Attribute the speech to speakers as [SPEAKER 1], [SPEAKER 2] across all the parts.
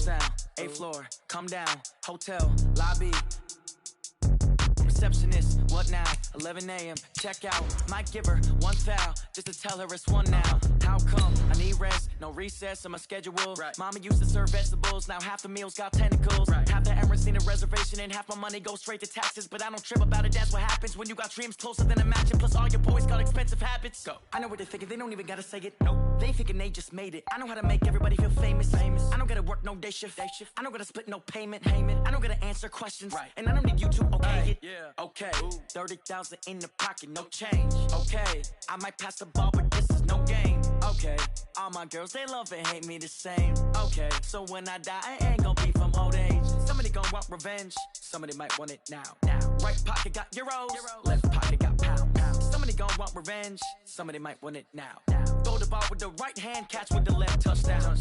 [SPEAKER 1] sound, 8th floor, come down, hotel, lobby. Receptionist, what now? 11 a.m. check out. Might give her one foul just to tell her it's one now. How come? I need rest, no recess on my schedule. Right. Mama used to serve vegetables, now half the meals got tentacles. Right. Half the Emirates need a reservation and half my money goes straight to taxes. But I don't trip about it, that's what happens when you got dreams closer than a mansion. Plus all your boys got expensive habits. Go. I know what they're thinking, they don't even gotta say it. Nope. They thinking they just made it. I know how to make everybody feel famous. I don't gotta work no day shift. I don't gotta split no payment. I don't gotta answer questions. Right. And I don't need you to okay it. Yeah. Okay, 30,000 in the pocket, no change. Okay, I might pass the ball, but this is no game. Okay, all my girls, they love and hate me the same. Okay, so when I die, I ain't gonna be from old age. Somebody gon' want revenge, somebody might want it now. Right pocket got euros, left pocket got pounds. Somebody gon' want revenge, somebody might want it now. Throw the ball with the right hand, catch with the left, touchdown.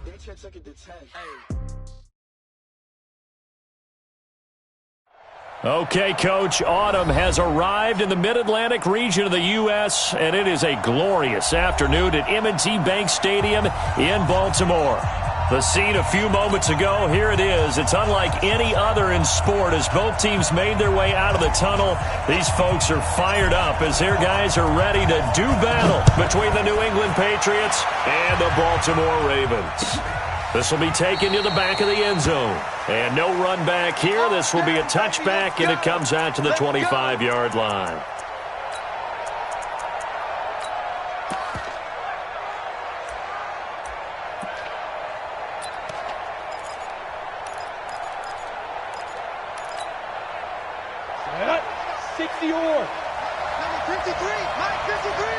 [SPEAKER 1] They took it to 10. Hey.
[SPEAKER 2] Okay, Coach, autumn has arrived in the Mid-Atlantic region of the U.S., and it is a glorious afternoon at M&T Bank Stadium in Baltimore. The scene a few moments ago, here it is. It's unlike any other in sport as both teams made their way out of the tunnel. These folks are fired up as their guys are ready to do battle between the New England Patriots and the Baltimore Ravens. This will be taken to the back of the end zone. And no run back here. This will be a touchback, and it comes out to the 25-yard line.
[SPEAKER 3] Set. 60 or.
[SPEAKER 4] Number 53. Mike 53.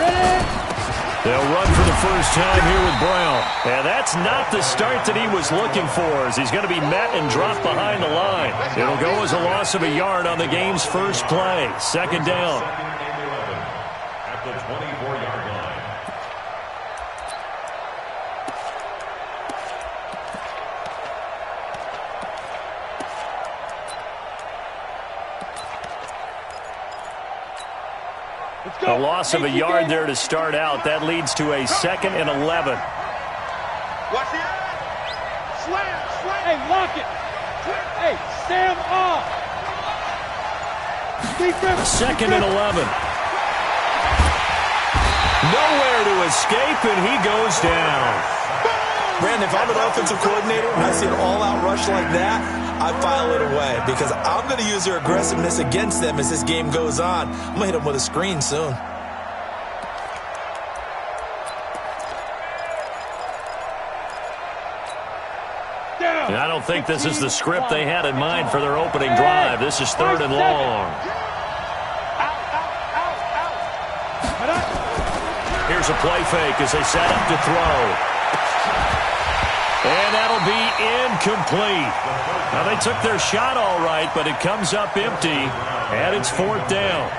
[SPEAKER 3] Ready.
[SPEAKER 2] They'll run for the first time here with Brown. And that's not the start that he was looking for, as he's going to be met and dropped behind the line. It'll go as a loss of a yard on the game's first play. Second down.
[SPEAKER 5] At the 24-yard line.
[SPEAKER 2] A loss of a yard there to start out. That leads to a 2nd and 11.
[SPEAKER 4] Watch the end. Slam.
[SPEAKER 3] Hey, lock it. Hey, Sam off. Defense.
[SPEAKER 2] 2nd and 11. Nowhere to escape, and he goes down.
[SPEAKER 6] Brandon, if I'm an offensive coordinator and I see an all-out rush like that, I file it away because I'm going to use their aggressiveness against them as this game goes on. I'm going to hit them with a screen soon.
[SPEAKER 2] And I don't think this is the script they had in mind for their opening drive. This is 3rd and long. Here's a play fake as they set up to throw. And that'll be incomplete. Now, they took their shot all right, but it comes up empty, and it's 4th down.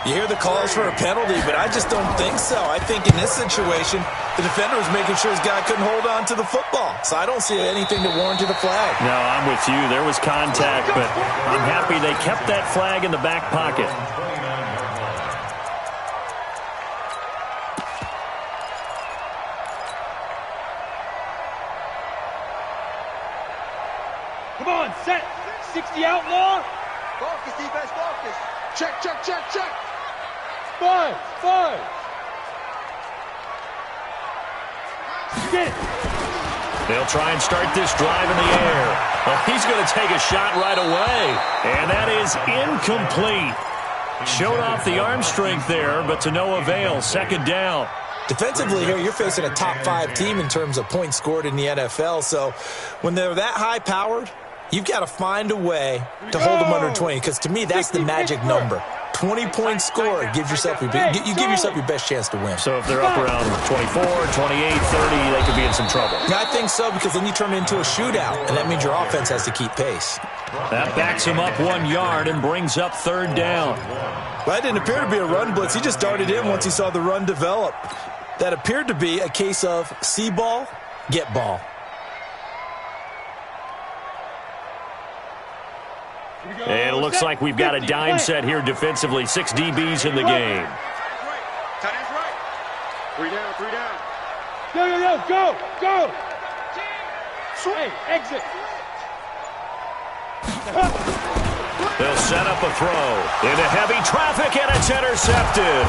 [SPEAKER 6] You hear the calls for a penalty, but I just don't think so. I think in this situation, the defender was making sure his guy couldn't hold on to the football. So I don't see anything to warrant a flag.
[SPEAKER 2] No, I'm with you. There was contact, but I'm happy they kept that flag in the back pocket.
[SPEAKER 3] Come on, set. 60 outlaw.
[SPEAKER 4] Focus, defense, focus. Check.
[SPEAKER 3] Five. Get it.
[SPEAKER 2] They'll try and start this drive in the air. Well, he's going to take a shot right away. And that is incomplete. Showed off the arm strength there, but to no avail. 2nd down.
[SPEAKER 6] Defensively here, you're facing a top 5 team in terms of points scored in the NFL. So when they're that high-powered, you've got to find a way to hold them under 20, because to me, that's the magic number. 20-point score gives yourself you give yourself your best chance to win.
[SPEAKER 2] So if they're up around 24, 28, 30, they could be in some trouble.
[SPEAKER 6] I think so, because then you turn it into a shootout, and that means your offense has to keep pace.
[SPEAKER 2] That backs him up 1 yard and brings up 3rd down.
[SPEAKER 6] Well, that didn't appear to be a run blitz. He just darted in once he saw the run develop. That appeared to be a case of see ball, get ball.
[SPEAKER 2] And it looks like we've got a dime set here defensively. 6 DBs in the game.
[SPEAKER 4] Tight end's right. 3 down.
[SPEAKER 3] Go! Go! Hey, exit!
[SPEAKER 2] They'll set up a throw into heavy traffic, and it's intercepted.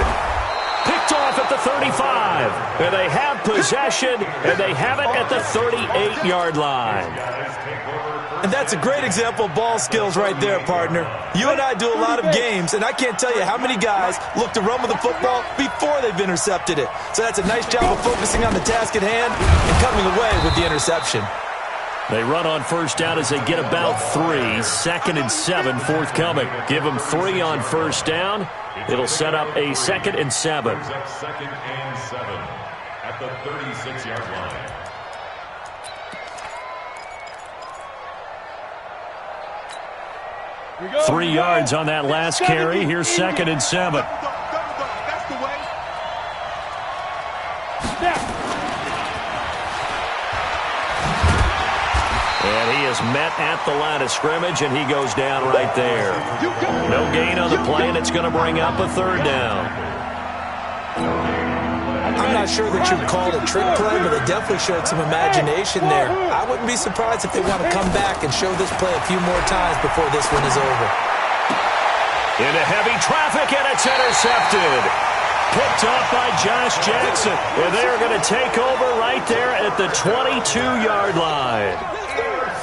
[SPEAKER 2] Picked off at the 35. And they have possession, and they have it at the 38-yard line.
[SPEAKER 6] And that's a great example of ball skills right there, partner. You and I do a lot of games, and I can't tell you how many guys look to run with the football before they've intercepted it. So that's a nice job of focusing on the task at hand and coming away with the interception.
[SPEAKER 2] They run on first down as they get about 3. 2nd and 7 forthcoming. Give them 3 on first down. It'll set up a 2nd and 7.
[SPEAKER 5] 2nd and 7 at the 36-yard line.
[SPEAKER 3] We go,
[SPEAKER 2] 3 yards on that last carry. Here's 2nd and 7.
[SPEAKER 4] That's the way.
[SPEAKER 3] Snap.
[SPEAKER 2] And he is met at the line of scrimmage, and he goes down right there. No gain on the play, and it's going to bring up a 3rd down.
[SPEAKER 6] I'm not sure that you'd call it a trick play, but they definitely showed some imagination there. I wouldn't be surprised if they want to come back and show this play a few more times before this one is over.
[SPEAKER 2] Into heavy traffic, and it's intercepted. Picked off by Josh Jackson, and they're going to take over right there at the 22-yard line.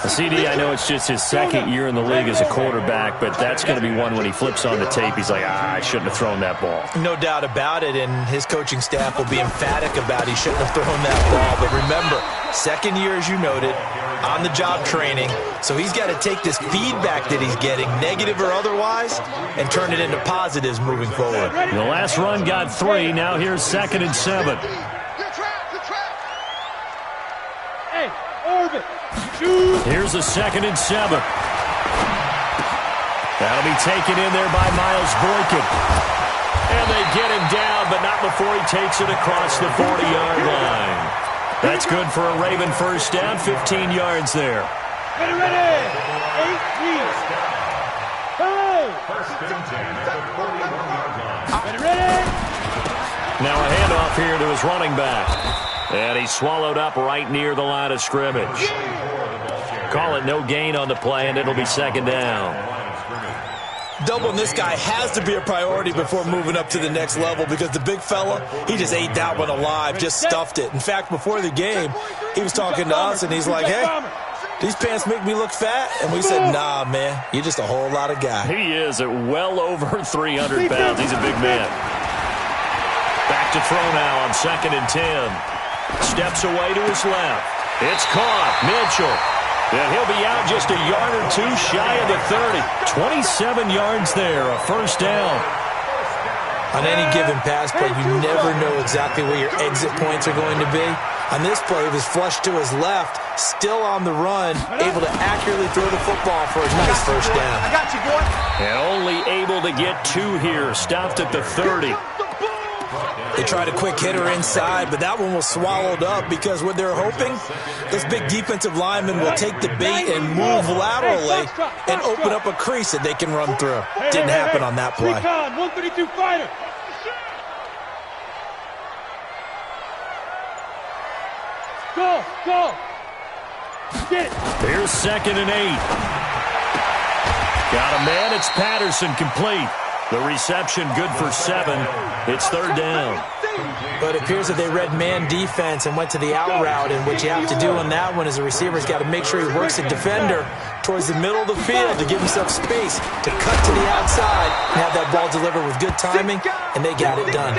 [SPEAKER 2] CD, I know it's just his 2nd year in the league as a quarterback, but that's going to be one when he flips on the tape, he's like, I shouldn't have thrown that ball.
[SPEAKER 6] No doubt about it, and his coaching staff will be emphatic about he shouldn't have thrown that ball. But remember, 2nd year, as you noted, on-the-job training, so he's got to take this feedback that he's getting, negative or otherwise, and turn it into positives moving forward.
[SPEAKER 2] The last run got 3. Now here's 2nd and 7.
[SPEAKER 3] Hey, orbit.
[SPEAKER 2] Here's a 2nd and 7. That'll be taken in there by Miles Boykin. And they get him down, but not before he takes it across the 40-yard line. That's good for a Raven first down, 15 yards there.
[SPEAKER 3] Ready! 8 leads. Hey!
[SPEAKER 5] First and 10 at the 41-yard line.
[SPEAKER 3] Ready?
[SPEAKER 2] Now a handoff here to his running back. And he's swallowed up right near the line of scrimmage. Call it no gain on the play, and it'll be 2nd down.
[SPEAKER 6] Doubling this guy has to be a priority before moving up to the next level because the big fella, he just ate that one alive, just stuffed it. In fact, before the game, he was talking to us, and he's like, hey, these pants make me look fat. And we said, nah, man, you're just a whole lot of guy.
[SPEAKER 2] He is at well over 300 pounds. He's a big man. Back to throw now on 2nd and 10. Steps away to his left. It's caught. Mitchell. And he'll be out just a yard or 2 shy of the 30. 27 yards there, a first down.
[SPEAKER 6] On any given pass play, you never know exactly where your exit points are going to be. On this play, he was flushed to his left, still on the run, able to accurately throw the football for a nice first down.
[SPEAKER 4] I got you, boy.
[SPEAKER 2] And only able to get 2 here, stopped at the 30.
[SPEAKER 6] They tried a quick hitter inside, but that one was swallowed up because what they're hoping, this big defensive lineman will take the bait and move laterally and open up a crease that they can run through. Didn't happen on that play.
[SPEAKER 3] Recon, 132 fighter. Go. Get it.
[SPEAKER 2] Here's 2nd and 8. Got a man. It's Patterson complete. The reception good for 7. It's 3rd down.
[SPEAKER 6] But it appears that they read man defense and went to the out route, and what you have to do on that one is the receiver's got to make sure he works the defender towards the middle of the field to give himself space to cut to the outside and have that ball delivered with good timing, and they got it done.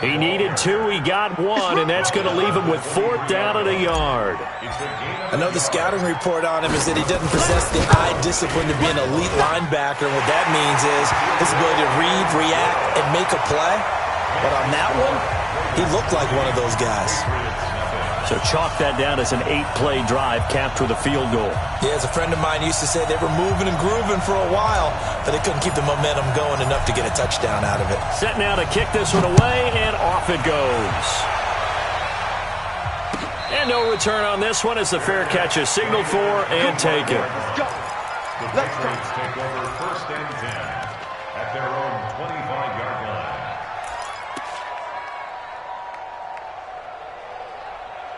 [SPEAKER 2] He needed 2, he got 1, and that's going to leave him with 4th down at a yard.
[SPEAKER 6] I know the scouting report on him is that he doesn't possess the eye discipline to be an elite linebacker, and what that means is his ability to read, react, and make a play. But on that one, he looked like one of those guys.
[SPEAKER 2] So chalk that down as an 8-play drive capped with a field goal.
[SPEAKER 6] Yeah, as a friend of mine used to say, they were moving and grooving for a while, but they couldn't keep the momentum going enough to get a touchdown out of it.
[SPEAKER 2] Set now to kick this one away, and off it goes. And no return on this one as the fair catch is signaled for and taken.
[SPEAKER 5] Let's go. Take over 1st and 10 at their own 25-yard line.
[SPEAKER 3] 1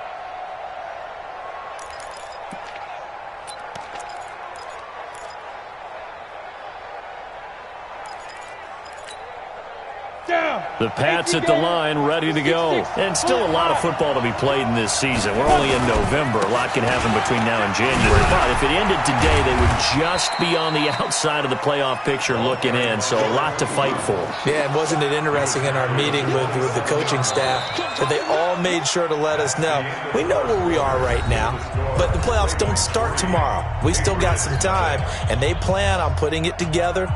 [SPEAKER 2] The Pats at the line, ready to go. And still a lot of football to be played in this season. We're only in November. A lot can happen between now and January. But if it ended today, they would just be on the outside of the playoff picture looking in. So a lot to fight for.
[SPEAKER 6] Yeah, and wasn't it interesting in our meeting with the coaching staff that they all made sure to let us know, we know where we are right now, but the playoffs don't start tomorrow. We still got some time, and they plan on putting it together,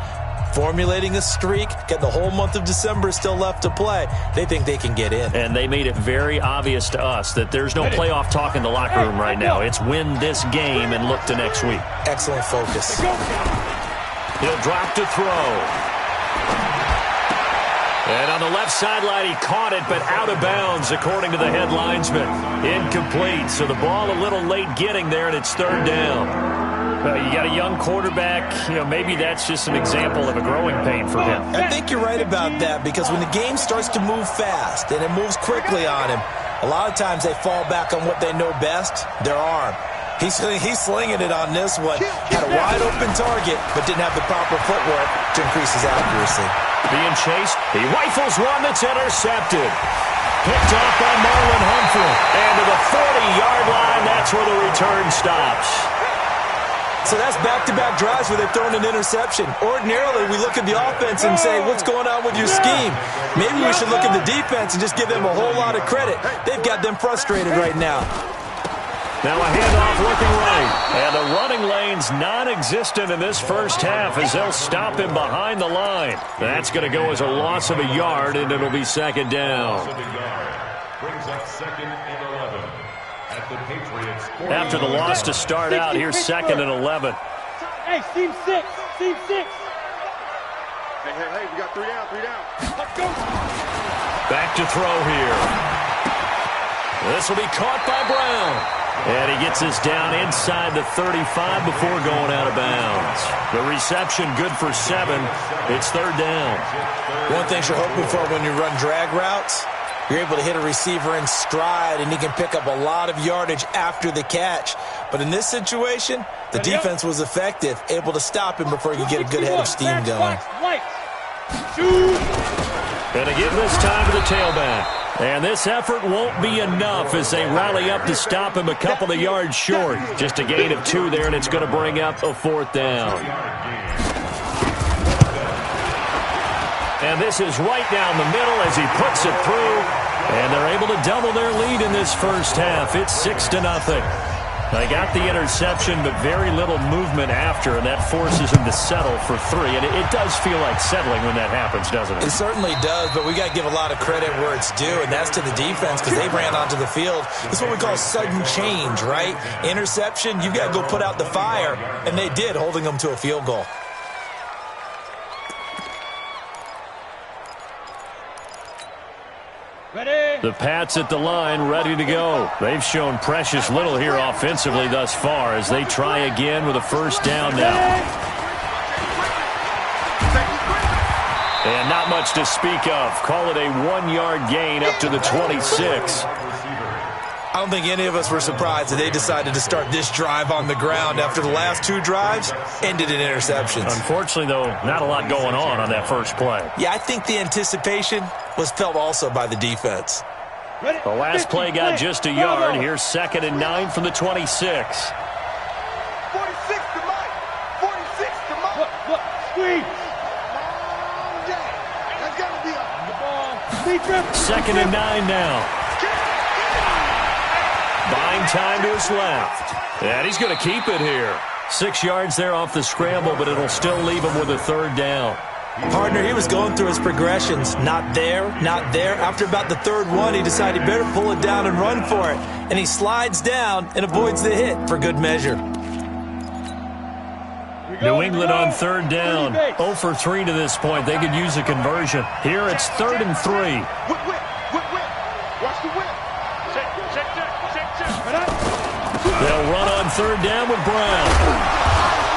[SPEAKER 6] formulating a streak, get the whole month of December still left to play. They think they can get in.
[SPEAKER 2] And they made it very obvious to us that there's no playoff talk in the locker room right now. It's win this game and look to next week.
[SPEAKER 6] Excellent focus.
[SPEAKER 2] He'll drop to throw. And on the left sideline, he caught it, but out of bounds, according to the head linesman. Incomplete, so the ball a little late getting there, and it's third down. You got a young quarterback. Maybe that's just an example of a growing pain for him.
[SPEAKER 6] I think you're right about that, because when the game starts to move fast and it moves quickly on him, a lot of times they fall back on what they know best, their arm. He's slinging it on this one. Had a wide-open target, but didn't have the proper footwork to increase his accuracy.
[SPEAKER 2] Being chased, he rifles one that's intercepted. Picked off by Marlon Humphrey. And to the 40-yard line, that's where the return stops.
[SPEAKER 6] So that's back-to-back drives where they've thrown an interception. Ordinarily, we look at the offense and say, what's going on with your scheme? Maybe we should look at the defense and just give them a whole lot of credit. They've got them frustrated right now.
[SPEAKER 2] Now a handoff looking right. And the running lane's non-existent in this first half as they'll stop him behind the line. That's going to go as a loss of a yard, and it'll be second down.
[SPEAKER 5] Brings up second and 11. At the Patriots.
[SPEAKER 2] After the loss to start out, here's second and 11.
[SPEAKER 3] Hey, team 6. Team 6.
[SPEAKER 4] Hey, we got 3 down, 3 down.
[SPEAKER 3] Let's go.
[SPEAKER 2] Back to throw here. This will be caught by Brown. And he gets us down inside the 35 before going out of bounds. The reception good for 7. It's third down.
[SPEAKER 6] One thing you're hoping for when you run drag routes, you're able to hit a receiver in stride, and he can pick up a lot of yardage after the catch. But in this situation, the defense was effective, able to stop him before he could get a good head of steam going.
[SPEAKER 2] And again this time to the tailback. And this effort won't be enough as they rally up to stop him a couple of yards short. Just a gain of 2 there, and it's going to bring up a fourth down. And this is right down the middle as he puts it through. And they're able to double their lead in this first half. It's 6-0. They got the interception, but very little movement after, and that forces him to settle for 3. And it does feel like settling when that happens, doesn't it?
[SPEAKER 6] It certainly does, but we got to give a lot of credit where it's due, and that's to the defense because they ran onto the field. It's what we call sudden change, right? Interception, you've got to go put out the fire, and they did, holding them to a field goal.
[SPEAKER 2] The Pats at the line, ready to go. They've shown precious little here offensively thus far as they try again with a first down now. And not much to speak of. Call it a 1-yard gain up to the 26.
[SPEAKER 6] I don't think any of us were surprised that they decided to start this drive on the ground after the last 2 drives ended in interceptions.
[SPEAKER 2] Unfortunately, though, not a lot going on that first play.
[SPEAKER 6] Yeah, I think the anticipation was felt also by the defense.
[SPEAKER 2] The last play got just a yard. Here's second and 9 from the 26.
[SPEAKER 4] 46 to Mike. 46 to Mike.
[SPEAKER 3] Look, squeeze.
[SPEAKER 4] That's got to be
[SPEAKER 3] The ball.
[SPEAKER 2] Second and 9 now. Buying time to his left. And he's going to keep it here. 6 yards there off the scramble, but it'll still leave him with a third down.
[SPEAKER 6] Partner, he was going through his progressions. Not there, not there. After about the third one, he decided he better pull it down and run for it. And he slides down and avoids the hit for good measure.
[SPEAKER 2] New England on third down. 0 for 3 to this point. They could use a conversion. Here it's third and 3.
[SPEAKER 4] Whip. Watch the whip. Check.
[SPEAKER 2] They'll run on third down with Brown.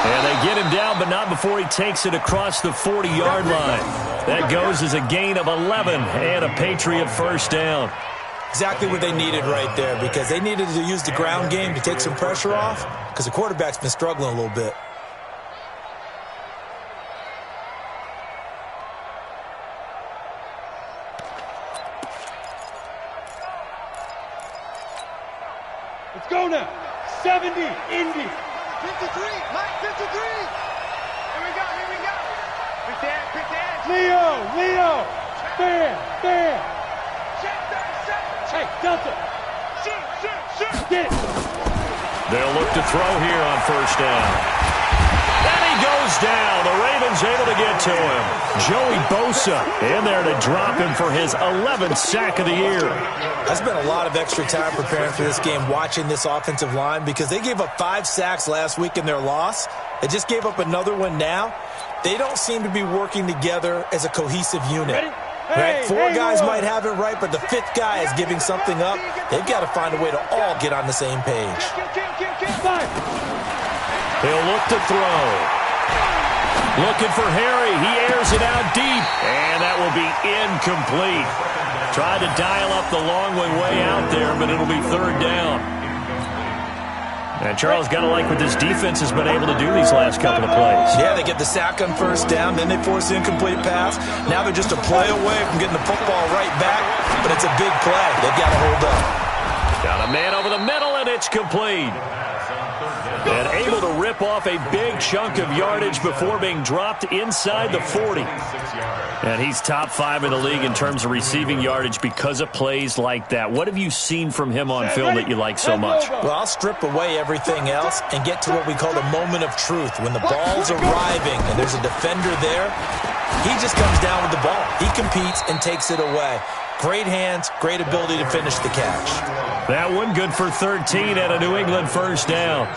[SPEAKER 2] And they get him down, but not before he takes it across the 40-yard line. That goes as a gain of 11 and a Patriot first down.
[SPEAKER 6] Exactly what they needed right there, because they needed to use the ground game to take some pressure off, because the quarterback's been struggling a little bit.
[SPEAKER 3] Let's go now. 70, Indy.
[SPEAKER 4] 53, Mike, 53. Here we go. Pick that.
[SPEAKER 3] Leo. Fan. Hey, Delta.
[SPEAKER 4] Shoot.
[SPEAKER 3] Get it.
[SPEAKER 2] They'll look to throw here on first down. And he goes down. The Ravens able to get to him. Joey Bosa in there to drop him for his 11th sack of the year.
[SPEAKER 6] I spent a lot of extra time preparing for this game, watching this offensive line, because they gave up 5 sacks last week in their loss. They just gave up another one now. They don't seem to be working together as a cohesive unit. Right? 4 guys might have it right, but the 5th guy is giving something up. They've got to find a way to all get on the same page.
[SPEAKER 2] He'll look to throw. Looking for Harry. He airs it out deep. And that will be incomplete. Tried to dial up the long way out there, but it'll be third down. And Charles, got to like what this defense has been able to do these last couple of plays.
[SPEAKER 6] Yeah, they get the sack on first down, then they force the incomplete pass. Now they're just a play away from getting the football right back, but it's a big play. They've got to hold up.
[SPEAKER 2] Got a man over the middle, and it's complete. And able to rip off a big chunk of yardage before being dropped inside the 40. And he's top 5 in the league in terms of receiving yardage because of plays like that. What have you seen from him on film that you like so much?
[SPEAKER 6] Well, I'll strip away everything else and get to what we call the moment of truth. When the ball's arriving and there's a defender there, he just comes down with the ball. He competes and takes it away. Great hands, great ability to finish the catch.
[SPEAKER 2] That one good for 13 at a New England first down.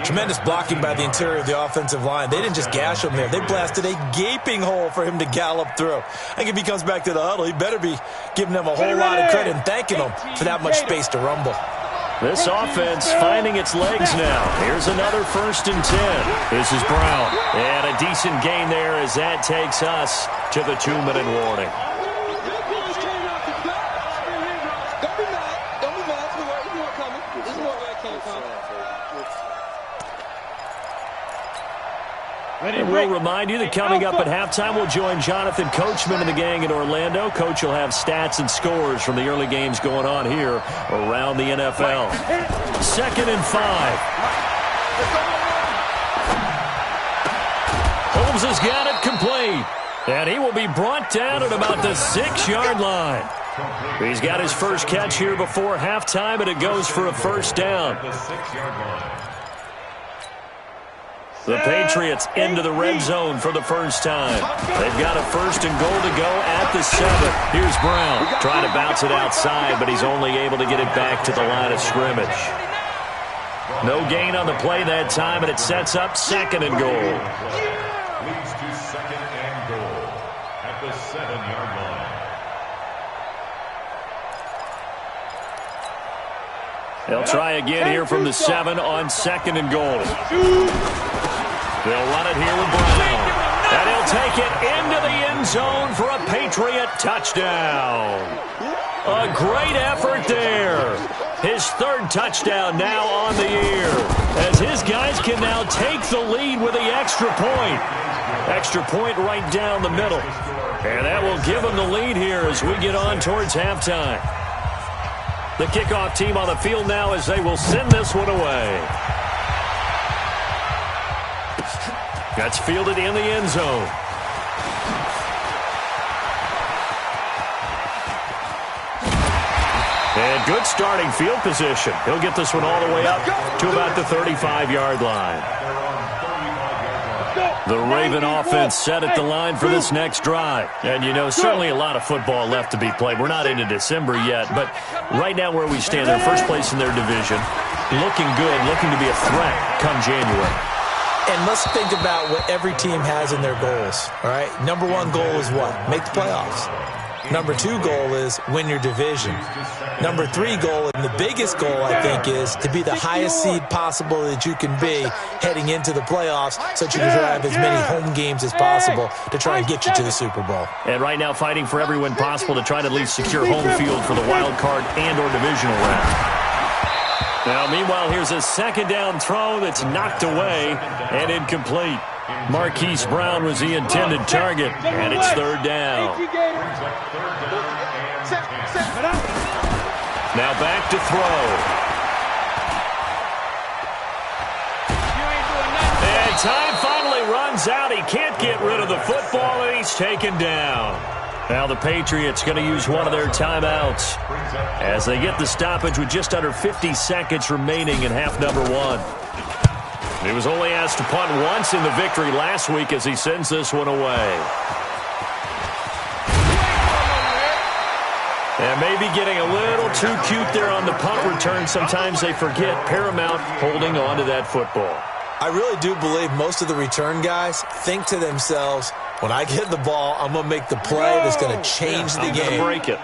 [SPEAKER 6] Tremendous blocking by the interior of the offensive line. They didn't just gash him there. They blasted a gaping hole for him to gallop through. I think if he comes back to the huddle, he better be giving them a whole lot of credit and thanking them for that much space to rumble.
[SPEAKER 2] This offense finding its legs now. Here's another 1st and 10. This is Brown. And a decent gain there as that takes us to the 2-minute warning. And we'll remind you that coming up at halftime, we'll join Jonathan Coachman and the gang in Orlando. Coach will have stats and scores from the early games going on here around the NFL. 2nd and 5. Holmes has got it complete. And he will be brought down at about the 6-yard line. He's got his first catch here before halftime, and it goes for a first down. The Patriots into the red zone for the first time. They've got a 1st and goal to go at the 7. Here's Brown trying to bounce it outside, but he's only able to get it back to the line of scrimmage. No gain on the play that time, and it sets up 2nd and goal.
[SPEAKER 5] Leads to 2nd and goal at the 7-yard line.
[SPEAKER 2] They'll try again here from the 7 on 2nd and goal. They'll run it here with Brown. And he'll take it into the end zone for a Patriot touchdown. A great effort there. His 3rd touchdown now on the year, as his guys can now take the lead with the extra point. Extra point right down the middle. And that will give them the lead here as we get on towards halftime. The kickoff team on the field now as they will send this one away. That's fielded in the end zone. And good starting field position. He'll get this one all the way up to about the 35-yard line. The Raven offense set at the line for this next drive. And, you know, certainly a lot of football left to be played. We're not into December yet, but right now where we stand, they're first place in their division. Looking good, looking to be a threat come January.
[SPEAKER 6] And let's think about what every team has in their goals, all right? Number 1 goal is what? Make the playoffs. Number 2 goal is win your division. Number 3 goal, and the biggest goal, I think, is to be the highest seed possible that you can be heading into the playoffs so that you can have as many home games as possible to try and get you to the Super Bowl.
[SPEAKER 2] And right now fighting for every win possible to try to at least secure home field for the wild card and or divisional round. Now, meanwhile, here's a 2nd down throw that's knocked away and incomplete. Marquise Brown was the intended target, and it's 3rd down. Now back to throw. is out. He can't get rid of the football, and he's taken down. Now the Patriots going to use one of their timeouts as they get the stoppage with just under 50 seconds remaining in half number one. He was only asked to punt once in the victory last week as he sends this one away. And maybe getting a little too cute there on the punt return. Sometimes they forget paramount holding on to that football.
[SPEAKER 6] I really do believe most of the return guys think to themselves, when I get the ball, I'm going to make the play that's going to change the game.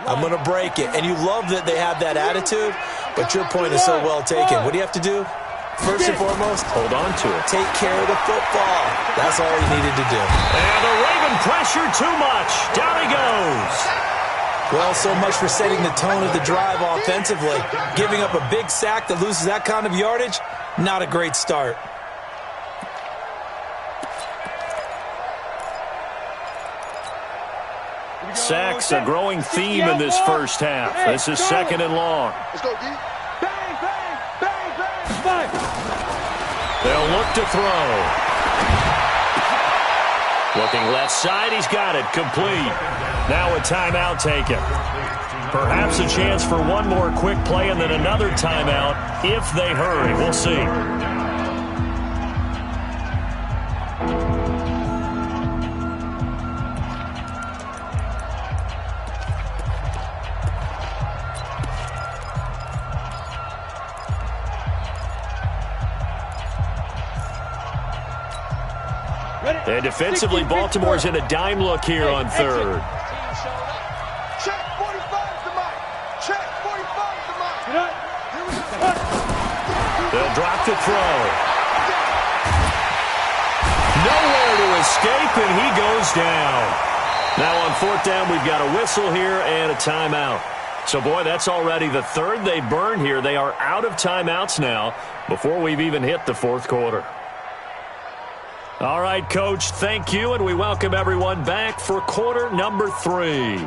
[SPEAKER 6] I'm going to break it. And you love that they have that attitude, but your point is so well taken. What do you have to do? First and foremost,
[SPEAKER 2] hold on to it.
[SPEAKER 6] Take care of the football. That's all he needed to do.
[SPEAKER 2] And the Raven pressure too much. Down he goes.
[SPEAKER 6] Well, so much for setting the tone of the drive offensively. Giving up a big sack that loses that kind of yardage, not a great start.
[SPEAKER 2] Sacks, a growing theme in this first half. This is second and long.
[SPEAKER 4] Let's go, D.
[SPEAKER 3] Bang, bang, bang, bang.
[SPEAKER 2] They'll look to throw. Looking left side, he's got it. Complete. Now a timeout taken. Perhaps a chance for one more quick play and then another timeout if they hurry. We'll see. And defensively, Baltimore's in a dime look here on third.
[SPEAKER 4] Check 45's the mic. Check 45's the mic.
[SPEAKER 2] They'll drop the throw. Nowhere to escape, and he goes down. Now on fourth down, we've got a whistle here and a timeout. So, boy, that's already the third they burned here. They are out of timeouts now before we've even hit the fourth quarter. All right, Coach, thank you, and we welcome everyone back for quarter number 3.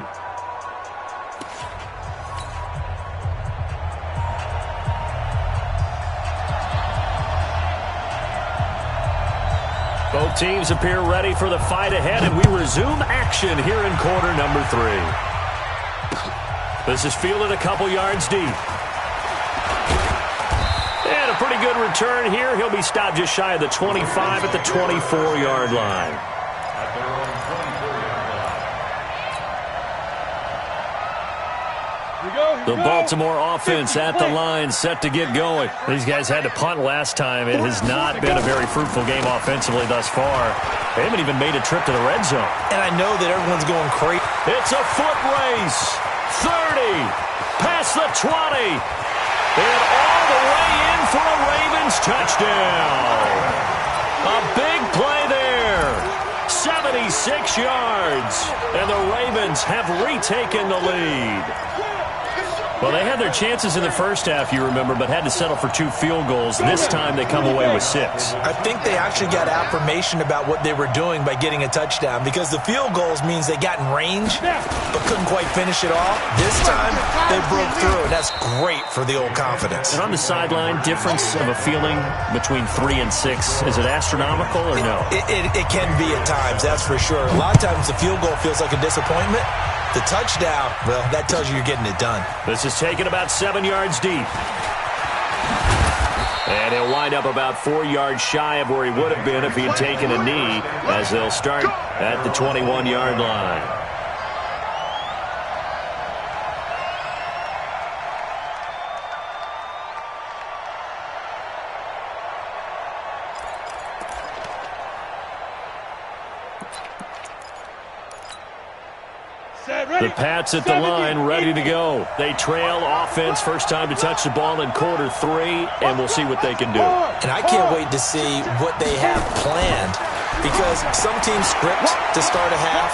[SPEAKER 2] Both teams appear ready for the fight ahead, and we resume action here in quarter number 3. This is fielded a couple yards deep. And a pretty good return here. He'll be stopped just shy of the 25 at the 24-yard line. The Baltimore offense at the line, set to get going. These guys had to punt last time. It has not been a very fruitful game offensively thus far. They haven't even made a trip to the red zone.
[SPEAKER 6] And I know that everyone's going crazy.
[SPEAKER 2] It's a foot race. 30, past the 20, and all the way in for a Ravens touchdown. A big play there. 76 yards, and the Ravens have retaken the lead. Well, they had their chances in the first half, you remember, but had to settle for 2 field goals. This time they come away with 6.
[SPEAKER 6] I think they actually got affirmation about what they were doing by getting a touchdown, because the field goals means they got in range but couldn't quite finish it off. This time they broke through, and that's great for the old confidence.
[SPEAKER 2] And on the sideline, difference of a feeling between 3 and 6, is it astronomical or no?
[SPEAKER 6] It can be at times, that's for sure. A lot of times the field goal feels like a disappointment. The touchdown, well, that tells you you're getting it done.
[SPEAKER 2] This is taken about 7 yards deep. And he'll wind up about 4 yards shy of where he would have been if he had taken a knee, as they'll start at the 21-yard line. The Pats at the line, ready to go. They trail offense, first time to touch the ball in quarter 3, and we'll see what they can do.
[SPEAKER 6] And I can't wait to see what they have planned, because some teams script to start a half.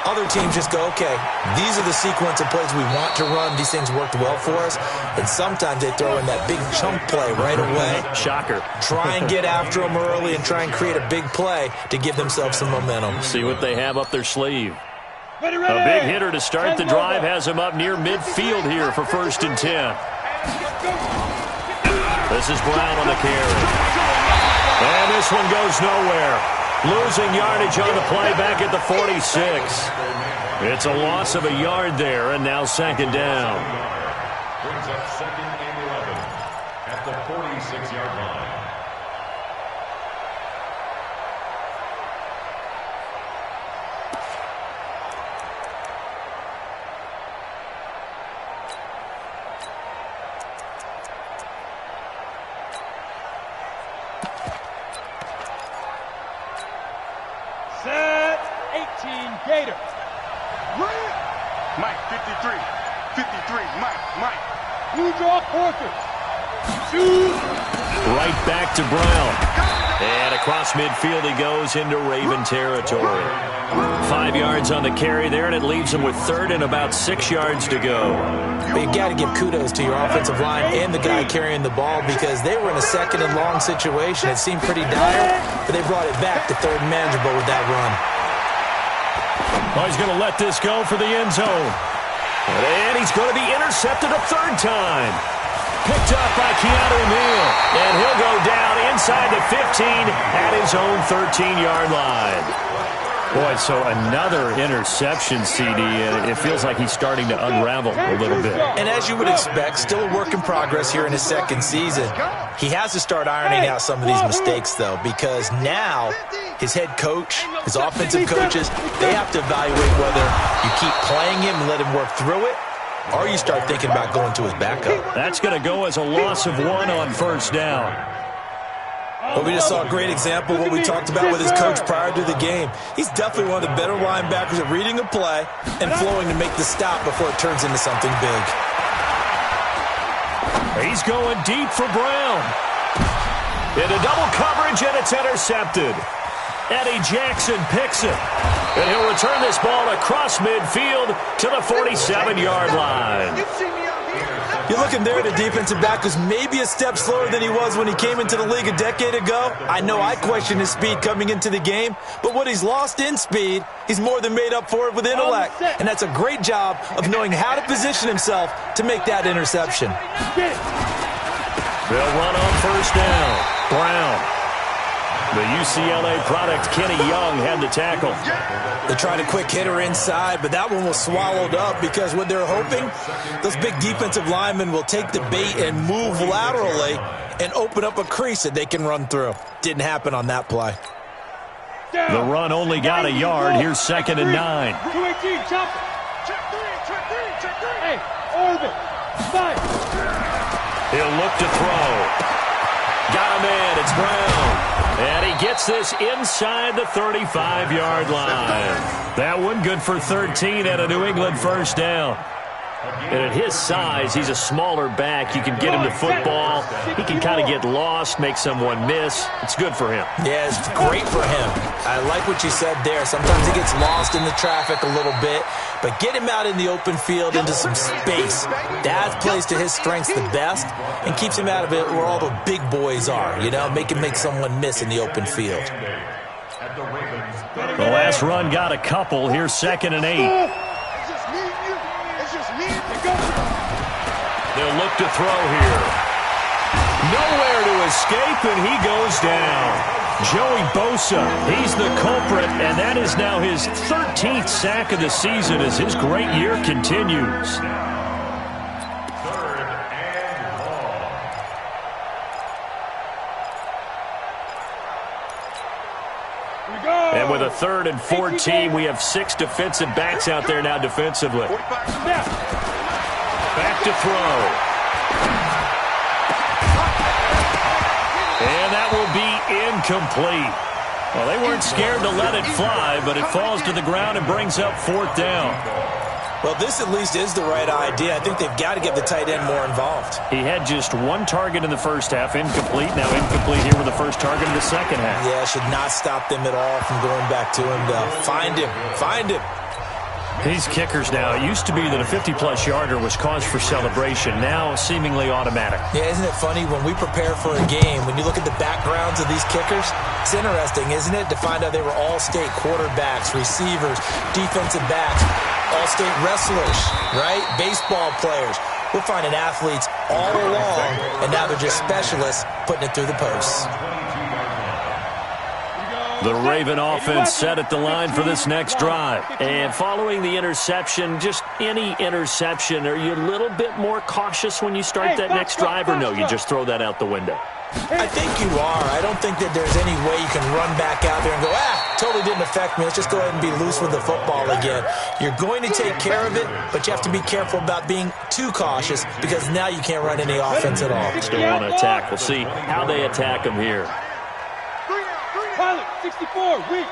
[SPEAKER 6] Other teams just go, okay, these are the sequence of plays we want to run. These things worked well for us. And sometimes they throw in that big chunk play right away.
[SPEAKER 2] Shocker.
[SPEAKER 6] Try and get after them early and try and create a big play to give themselves some momentum.
[SPEAKER 2] See what they have up their sleeve. A big hitter to start the drive has him up near midfield here for 1st and 10. This is Brown on the carry. And this one goes nowhere. Losing yardage on the play back at the 46. It's a loss of a yard there, and now second down.
[SPEAKER 5] Brings up second and 11 at the 46-yard line.
[SPEAKER 3] Set 18 Gator.
[SPEAKER 4] Mike, 53. 53. Mike.
[SPEAKER 3] Blue draw quarters.
[SPEAKER 2] Right back to Brown. And across midfield he goes into Raven territory. 5 yards on the carry there, and it leaves him with third and about 6 yards to go.
[SPEAKER 6] But you got to give kudos to your offensive line and the guy carrying the ball because they were in a second and long situation. It seemed pretty dire, but they brought it back to third and manageable with that run.
[SPEAKER 2] Oh, he's going to let this go for the end zone. And he's going to be intercepted a third time. Picked up by Keanu Neal. And he'll go down inside the 15 at his own 13-yard line. Boy, so another interception, CD, and it feels like he's starting to unravel a little bit.
[SPEAKER 6] And as you would expect, still a work in progress here in his second season. He has to start ironing out some of these mistakes, though, because now his head coach, his offensive coaches, they have to evaluate whether you keep playing him and let him work through it, or you start thinking about going to his backup.
[SPEAKER 2] That's going to go as a loss of 1 on first down.
[SPEAKER 6] Well, we just saw a great example of what we talked about with his coach prior to the game. He's definitely one of the better linebackers at reading a play and flowing to make the stop before it turns into something big.
[SPEAKER 2] He's going deep for Brown. Into double coverage, and it's intercepted. Eddie Jackson picks it. And he'll return this ball across midfield to the 47-yard line.
[SPEAKER 6] You're looking there at a defensive back who's maybe a step slower than he was when he came into the league a decade ago. I know I questioned his speed coming into the game, but what he's lost in speed, he's more than made up for it with intellect. And that's a great job of knowing how to position himself to make that interception.
[SPEAKER 2] They'll run on first down. Brown. The UCLA product, Kenny Young, had the tackle.
[SPEAKER 6] They tried a quick hitter inside, but that one was swallowed up because what they're hoping, those big defensive linemen will take the bait and move laterally and open up a crease that they can run through. Didn't happen on that play.
[SPEAKER 2] The run only got a yard. Here's second and 9.
[SPEAKER 3] 218, chop it. Check three. Hey, orbit. Five.
[SPEAKER 2] He'll look to throw. Got him in. It's Brown. And he gets this inside the 35-yard line. That one good for 13 and a New England first down. And at his size, he's a smaller back. You can get him to football. He can kind of get lost, make someone miss. It's good for him.
[SPEAKER 6] Yeah, it's great for him. I like what you said there. Sometimes he gets lost in the traffic a little bit, but get him out in the open field into some space. That plays to his strengths the best and keeps him out of it where all the big boys are, you know, make him make someone miss in the open field.
[SPEAKER 2] The last run got a couple. Here's second and 8. They'll look to throw here. Nowhere to escape, and he goes down. Joey Bosa, he's the culprit, and that is now his 13th sack of the season as his great year continues.
[SPEAKER 5] Third and long.
[SPEAKER 2] And with a 3rd and 14, we have 6 defensive backs out there now defensively. Back to throw. And that will be incomplete. Well, they weren't scared to let it fly, but it falls to the ground and brings up 4th down.
[SPEAKER 6] Well, this at least is the right idea. I think they've got to get the tight end more involved.
[SPEAKER 2] He had just 1 target in the first half, incomplete. Now incomplete here with the first target in the second half.
[SPEAKER 6] Yeah, should not stop them at all from going back to him, though. Find him.
[SPEAKER 2] These kickers now, it used to be that a 50-plus yarder was cause for celebration, now seemingly automatic.
[SPEAKER 6] Yeah, isn't it funny when we prepare for a game, when you look at the backgrounds of these kickers, it's interesting, isn't it, to find out they were all-state quarterbacks, receivers, defensive backs, all-state wrestlers, right? Baseball players. We're finding athletes all along, and now they're just specialists putting it through the posts.
[SPEAKER 2] The Raven offense set at the line for this next drive. And following the interception, just any interception, are you a little bit more cautious when you start that next drive, or no, you just throw that out the window?
[SPEAKER 6] I think you are. I don't think that there's any way you can run back out there and go, totally didn't affect me. Let's just go ahead and be loose with the football again. You're going to take care of it, but you have to be careful about being too cautious because now you can't run any offense at all.
[SPEAKER 2] Still want to attack. We'll see how they attack them here.
[SPEAKER 3] Pilot, 64, weak.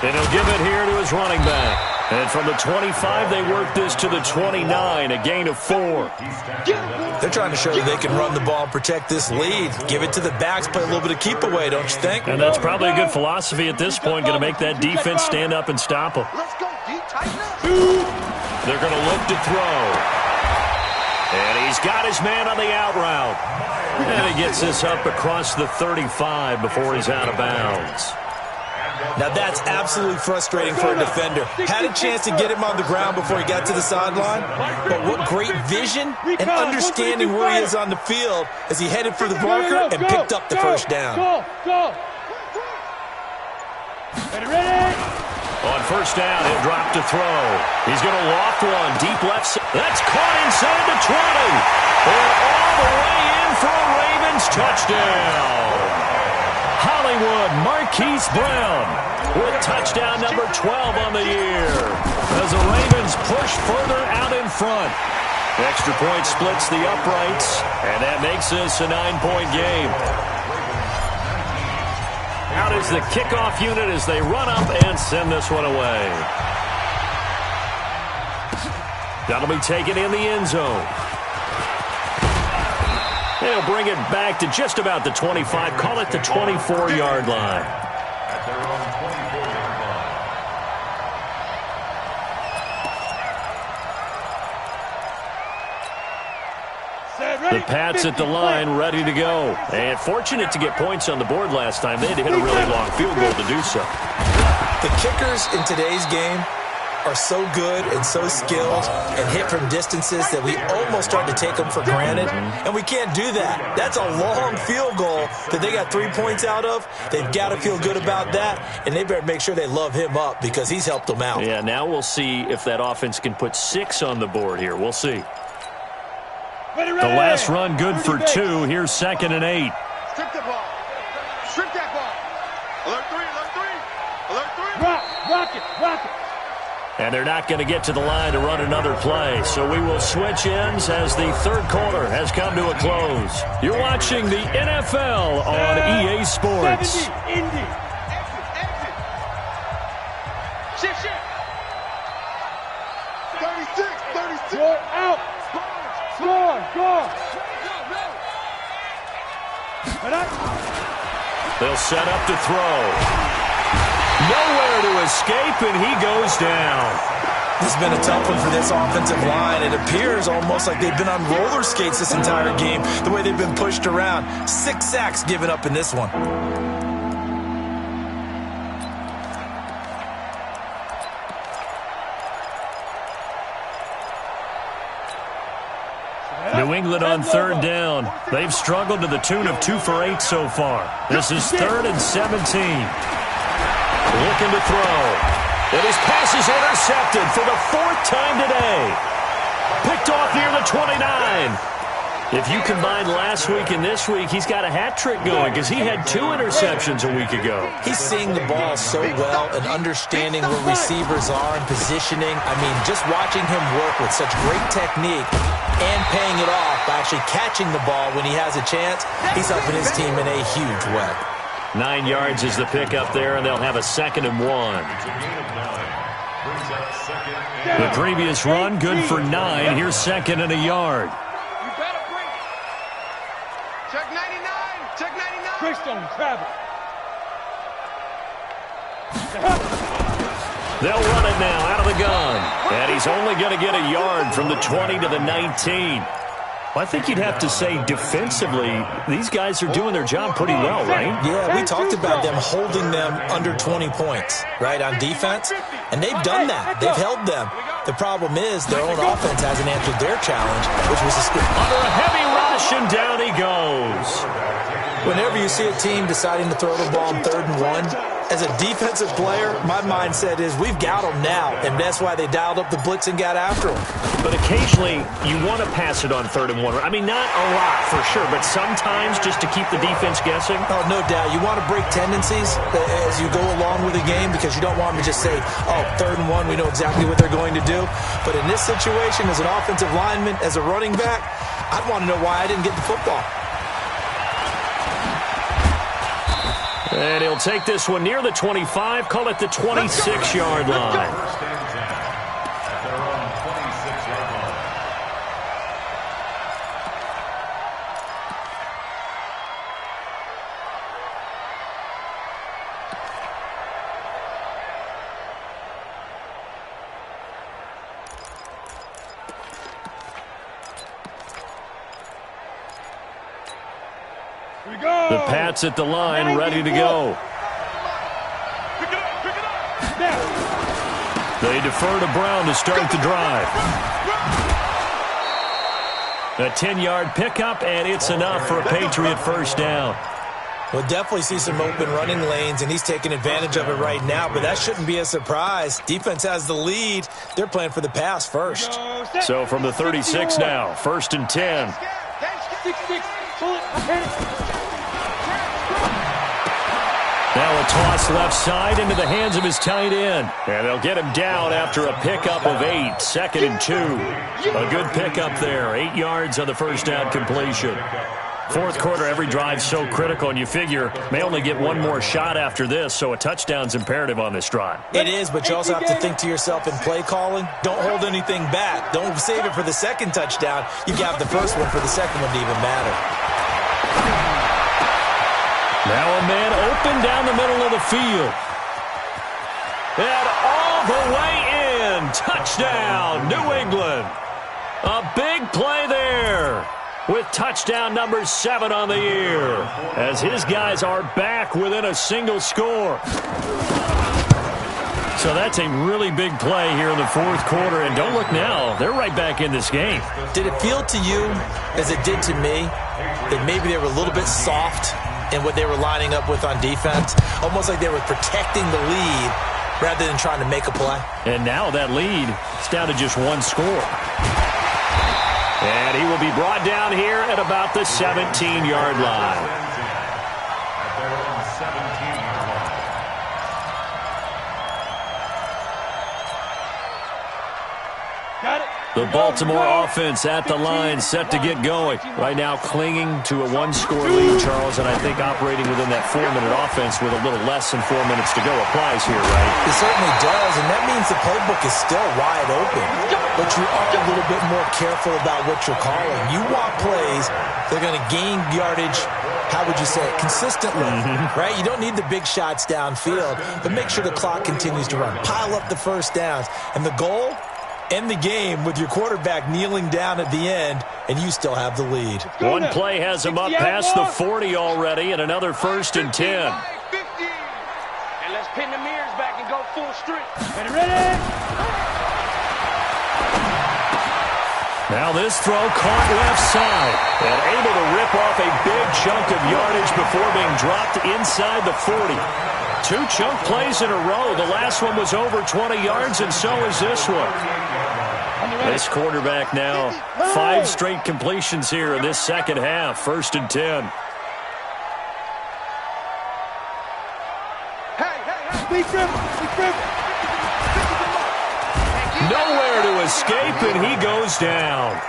[SPEAKER 2] And he'll give it here to his running back. And from the 25, they work this to the 29, a gain of 4.
[SPEAKER 6] They're trying to show that they can run the ball and protect this lead. Give it to the backs, play a little bit of keep away, don't you think?
[SPEAKER 2] And that's probably a good philosophy at this point, going to make that defense stand up and stop them.
[SPEAKER 4] Let's go, D, tighten up.
[SPEAKER 2] They're going to look to throw. And he's got his man on the out route. And he gets this up across the 35 before he's out of bounds.
[SPEAKER 6] Now that's absolutely frustrating for a defender. Had a chance to get him on the ground before he got to the sideline, but what great vision and understanding where he is on the field as he headed for the marker and picked up the first down.
[SPEAKER 3] Go. Ready.
[SPEAKER 2] On first down, he'll drop to throw. He's going to loft one deep left side. That's caught inside the 20. And all the way in for a Ravens touchdown. Hollywood Marquise Brown with touchdown number 12 on the year as the Ravens push further out in front. Extra point splits the uprights, and that makes this a 9-point game. Out is the kickoff unit as they run up and send this one away. That'll be taken in the end zone. They'll bring it back to just about the 25, call it the 24-yard line.
[SPEAKER 5] At their own 24-yard line.
[SPEAKER 2] The Pats at the line, ready to go. And fortunate to get points on the board last time. They had to hit a really long field goal to do so.
[SPEAKER 6] The kickers in today's game are so good and so skilled and hit from distances that we almost start to take them for granted, and we can't do that. That's a long field goal that they got 3 points out of. They've got to feel good about that, and they better make sure they love him up because he's helped them out.
[SPEAKER 2] Yeah, now we'll see if that offense can put 6 on the board here. We'll see.
[SPEAKER 3] Ready.
[SPEAKER 2] The last run good for 2. Here's 2nd and 8.
[SPEAKER 4] Strip the ball. Strip that ball. Alert 3, alert 3. Alert 3.
[SPEAKER 3] Rock it.
[SPEAKER 2] And they're not going to get to the line to run another play. So we will switch ends as the third quarter has come to a close. You're watching the NFL on EA Sports.
[SPEAKER 3] 70, Indy.
[SPEAKER 4] Shift. 36.
[SPEAKER 3] Go out. Score.
[SPEAKER 2] They'll set up to throw. Nowhere to escape, and he goes down.
[SPEAKER 6] This has been a tough one for this offensive line. It appears almost like they've been on roller skates this entire game, the way they've been pushed around. 6 sacks given up in this one.
[SPEAKER 2] New England on third down. They've struggled to the tune of 2 for 8 so far. This is 3rd and 17. Looking to throw. And his pass is intercepted for the 4th time today. Picked off near the 29. If you combine last week and this week, he's got a hat trick going because he had 2 interceptions a week ago.
[SPEAKER 6] He's seeing the ball so well and understanding where receivers are and positioning. I mean, just watching him work with such great technique and paying it off by actually catching the ball when he has a chance, he's helping his team in a huge way.
[SPEAKER 2] 9 yards is the pickup there, and they'll have a 2nd and 1. The previous run, good for 9. Here's 2nd and a yard.
[SPEAKER 4] You better bring it. Check 99. Check 99.
[SPEAKER 3] Christone, Travis.
[SPEAKER 2] They'll run it now out of the gun. And he's only going to get a yard from the 20 to the 19. Well, I think you'd have to say defensively, these guys are doing their job pretty well, right?
[SPEAKER 6] Yeah, we talked about them holding them under 20 points, right, on defense. And they've done that. They've held them. The problem is their own offense hasn't answered their challenge, which was a script.
[SPEAKER 2] Under a heavy rush, and down he goes.
[SPEAKER 6] Whenever you see a team deciding to throw the ball on 3rd and 1, as a defensive player, my mindset is we've got them now, and that's why they dialed up the blitz and got after them.
[SPEAKER 2] But occasionally, you want to pass it on 3rd and 1. I mean, not a lot for sure, but sometimes just to keep the defense guessing.
[SPEAKER 6] Oh, no doubt. You want to break tendencies as you go along with the game because you don't want them to just say, oh, 3rd and 1, we know exactly what they're going to do. But in this situation, as an offensive lineman, as a running back, I'd want to know why I didn't get the football.
[SPEAKER 2] And he'll take this one near the 25, call it the 26-yard line.
[SPEAKER 5] First and 10 at their own 26-yard line.
[SPEAKER 2] The Pats at the line, ready to go. They defer to Brown to start the drive. A 10-yard pickup, and it's enough for a Patriot first down.
[SPEAKER 6] We'll definitely see some open running lanes, and he's taking advantage of it right now, but that shouldn't be a surprise. Defense has the lead. They're playing for the pass first.
[SPEAKER 2] So from the 36 now, 1st and 10.
[SPEAKER 3] 6-6. Pull it.
[SPEAKER 2] Now a toss left side into the hands of his tight end. And they'll get him down after a pickup of 8, 2nd and 2. A good pickup there, 8 yards on the first down completion. Fourth quarter, every drive so critical, and you figure may only get one more shot after this, so a touchdown's imperative on this drive.
[SPEAKER 6] It is, but you also have to think to yourself in play calling, don't hold anything back. Don't save it for the second touchdown. You got the first one for the second one to even matter.
[SPEAKER 2] Now a man open down the middle of the field. And all the way in. Touchdown, New England. A big play there with touchdown number 7 on the year as his guys are back within a single score. So that's a really big play here in the fourth quarter. And don't look now, they're right back in this game.
[SPEAKER 6] Did it feel to you, as it did to me, that maybe they were a little bit soft in what they were lining up with on defense? Almost like they were protecting the lead rather than trying to make a play.
[SPEAKER 2] And now that lead is down to just one score. And he will be brought down here at about the 17-yard line.
[SPEAKER 5] At their own 17-yard line.
[SPEAKER 3] Got it.
[SPEAKER 2] The Baltimore offense at the line, set to get going. Right now clinging to a 1-score lead, Charles, and I think operating within that 4-minute offense with a little less than 4 minutes to go applies here, right?
[SPEAKER 6] It certainly does, and that means the playbook is still wide open. But you are a little bit more careful about what you're calling. You want plays that are going to gain yardage, how would you say it, consistently, right? You don't need the big shots downfield, but make sure the clock continues to run. Pile up the first downs. And the goal? End the game with your quarterback kneeling down at the end, and you still have the lead.
[SPEAKER 2] One play has him up past the 40 already, and another 1st and 10.
[SPEAKER 3] And let's pin the mirrors back and go full strength. Ready?
[SPEAKER 2] Now this throw caught left side and able to rip off a big chunk of yardage before being dropped inside the 40. 2 chunk plays in a row. The last one was over 20 yards, and so is this one. This quarterback now, 5 straight completions here in this second half. 1st and 10. Nowhere to escape, and he goes down.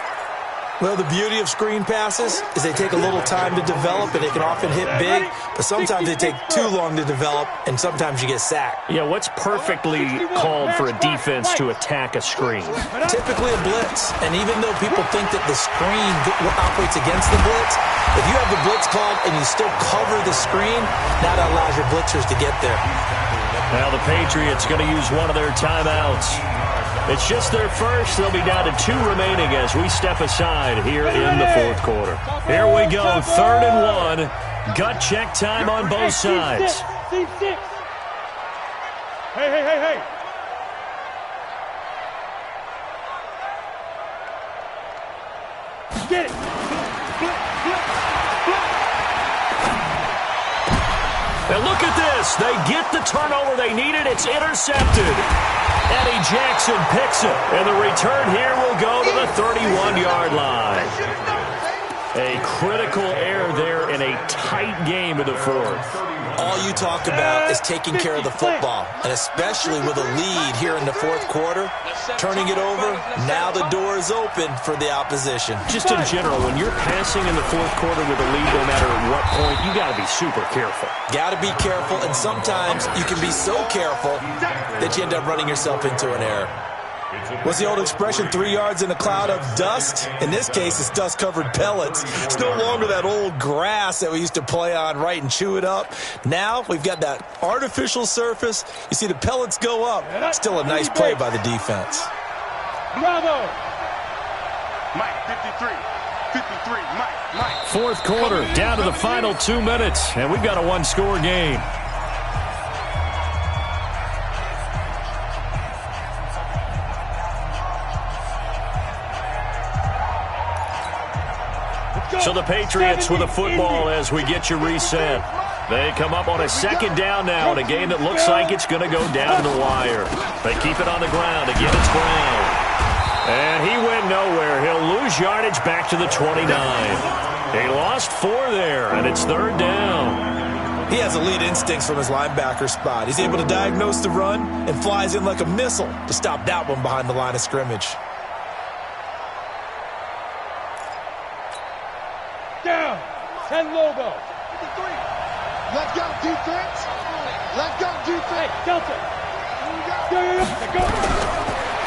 [SPEAKER 6] Well, the beauty of screen passes is they take a little time to develop, and they can often hit big, but sometimes they take too long to develop, and sometimes you get sacked.
[SPEAKER 2] Yeah, what's perfectly called for a defense to attack a screen?
[SPEAKER 6] Typically a blitz, and even though people think that the screen operates against the blitz, if you have the blitz called and you still cover the screen, that allows your blitzers to get there.
[SPEAKER 2] Now the Patriots going to use one of their timeouts. It's just their first. They'll be down to 2 remaining as we step aside here in the fourth quarter. Here we go, 3rd and 1. Gut check time on both sides.
[SPEAKER 3] C6. Hey. Get it.
[SPEAKER 2] And look at this. They get the turnover they needed. It's intercepted. Eddie Jackson picks it. And the return here will go to the 31-yard line. A critical error there in a tight game in the fourth.
[SPEAKER 6] All you talk about is taking care of the football, and especially with a lead here in the fourth quarter, turning it over, now the door is open for the opposition.
[SPEAKER 2] Just in general, when you're passing in the fourth quarter with a lead, no matter at what point, you got to be super careful.
[SPEAKER 6] Got to be careful, and sometimes you can be so careful that you end up running yourself into an error. What's the old expression, 3 yards in a cloud of dust? In this case, it's dust-covered pellets. It's no longer that old grass that we used to play on, right, and chew it up. Now we've got that artificial surface. You see the pellets go up. Still a nice play by the defense.
[SPEAKER 3] Bravo!
[SPEAKER 4] Mike, 53. 53, Mike.
[SPEAKER 2] Fourth quarter, down to the final 2 minutes, and we've got a one-score game. So the Patriots with the football as we get you reset. They come up on a second down now in a game that looks like it's going to go down to the wire. They keep it on the ground. Again, it's Brown. And he went nowhere. He'll lose yardage back to the 29. He lost 4 there, and it's third down.
[SPEAKER 6] He has elite instincts from his linebacker spot. He's able to diagnose the run and flies in like a missile to stop that one behind the line of scrimmage.
[SPEAKER 3] Down. 10 Lobo.
[SPEAKER 4] 53. Let's go, defense. Let's go, defense.
[SPEAKER 3] Hey, Delta. Go.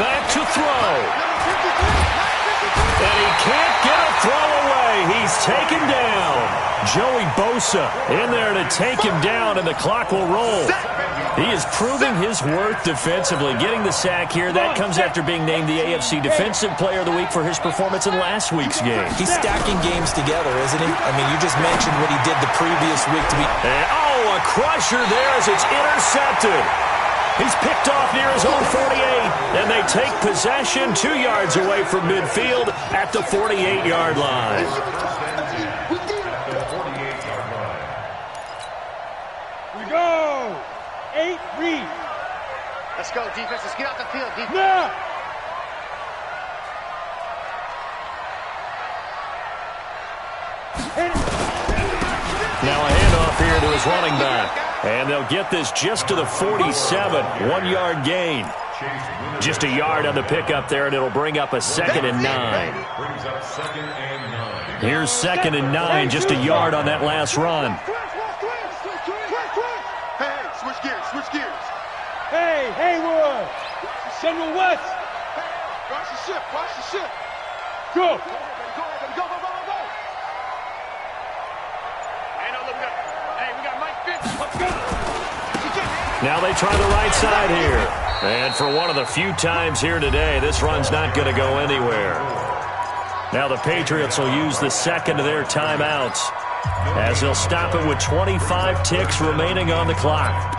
[SPEAKER 2] Back to throw. And he can't get a throw away. He's taken down. Joey Bosa in there to take him down, and the clock will roll. He is proving his worth defensively. Getting the sack here, that comes after being named the AFC Defensive Player of the Week for his performance in last week's game.
[SPEAKER 6] He's stacking games together, isn't he? I mean, you just mentioned what he did the previous week to be...
[SPEAKER 2] And, a crusher there as it's intercepted. He's picked off near his own 48, and they take possession 2 yards away from midfield at the 48-yard line.
[SPEAKER 3] We go. 8 read.
[SPEAKER 7] Let's go, defense. Let's get out the field, defense.
[SPEAKER 3] Now.
[SPEAKER 2] Now a handoff here to his running back. And they'll get this just to the 47, 1-yard gain. Just a yard on the pickup there, and it'll bring up a 2nd and 9. Here's 2nd and 9, just a yard on that last run.
[SPEAKER 4] Hey, switch gears.
[SPEAKER 3] Hey, Haywood. Central West.
[SPEAKER 4] Watch the ship.
[SPEAKER 3] Go.
[SPEAKER 4] Go.
[SPEAKER 2] Now they try the right side here. And for one of the few times here today, this run's not going to go anywhere. Now the Patriots will use the second of their timeouts as they'll stop it with 25 ticks remaining on the clock.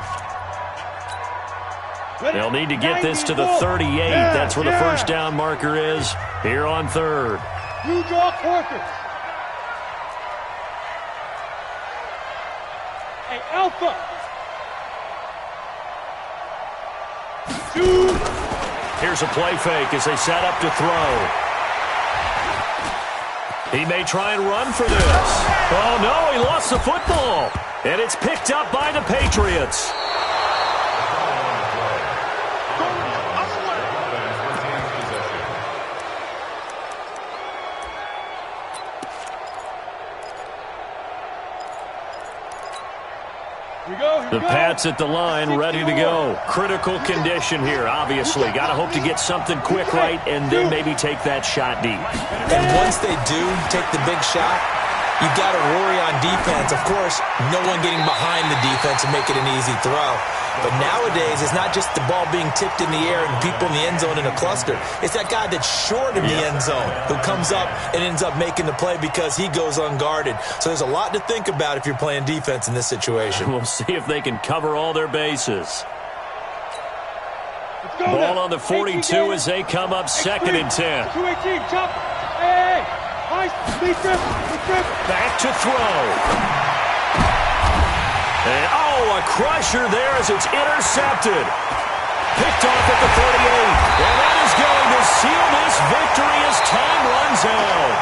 [SPEAKER 2] They'll need to get this to the 38. That's where the first down marker is here on third.
[SPEAKER 3] You draw quarters. Hey, Alpha.
[SPEAKER 2] Here's a play fake as they set up to throw. He may try and run for this. Oh, no, he lost the football. And it's picked up by the Patriots. The Pats at the line, ready to go. Critical condition here, obviously. Got to hope to get something quick right and then maybe take that shot deep.
[SPEAKER 6] And once they do take the big shot, you've got to worry on defense. Of course, no one getting behind the defense and make it an easy throw. But nowadays, it's not just the ball being tipped in the air and people in the end zone in a cluster. It's that guy that's short in the end zone who comes up and ends up making the play because he goes unguarded. So there's a lot to think about if you're playing defense in this situation.
[SPEAKER 2] We'll see if they can cover all their bases. Ball on the 42 as they come up 2nd and 10.
[SPEAKER 3] 218, chop. Hey. Back
[SPEAKER 2] to throw. And, Oh, a crusher there as it's intercepted. Picked off at the 38. And that is going to seal this victory as time runs out.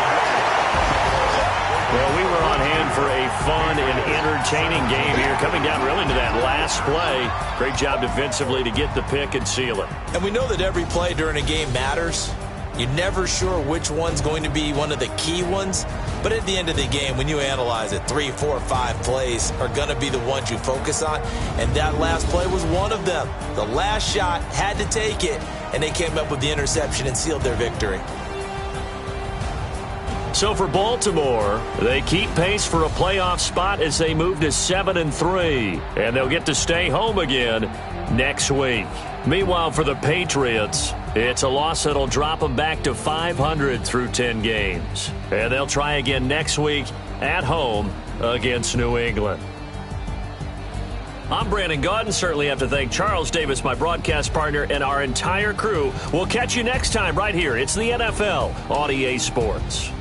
[SPEAKER 2] Well, we were on hand for a fun and entertaining game here, coming down really to that last play. Great job defensively to get the pick and seal it.
[SPEAKER 6] And we know that every play during a game matters. You're never sure which one's going to be one of the key ones. But at the end of the game, when you analyze it, 3, 4, 5 plays are going to be the ones you focus on. And that last play was one of them. The last shot had to take it, and they came up with the interception and sealed their victory.
[SPEAKER 2] So for Baltimore, they keep pace for a playoff spot as they move to 7-3. And they'll get to stay home again next week. Meanwhile, for the Patriots, it's a loss that'll drop them back to 500 through 10 games. And they'll try again next week at home against New England. I'm Brandon Gaudin. Certainly have to thank Charles Davis, my broadcast partner, and our entire crew. We'll catch you next time right here. It's the NFL on EA Sports.